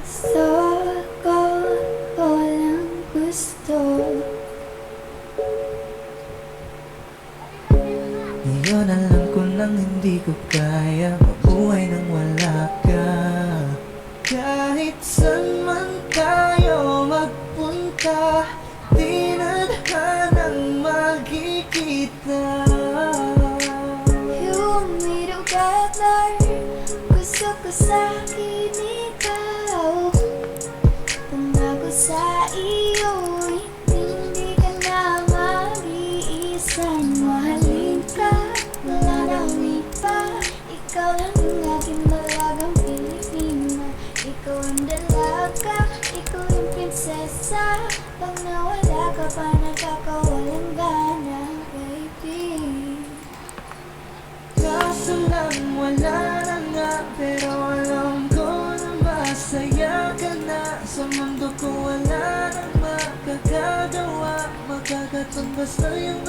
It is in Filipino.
Gusto ko, walang gusto. Ngayon alam ko nang hindi ko kaya mabuhay nang wala ka. Kahit saan man tayo magpunta, di na hanang magkikita. You want me together, gusto ko sa'kin ikaw. Pangako sa iyo, hindi ka na mag-iisa. Mahalin ka, wala nang iba. Ikaw lang ang aking dalagang Pilipina. Ikaw ang dalaga, ikaw yung prinsesa. Pag nawala ka pa, nagkakawalang gana, baby. Kaso lang wala na nga, pero alam ko na masaya ka na. Sa mundo ko wala nang makakagawa, makakatumbas na yung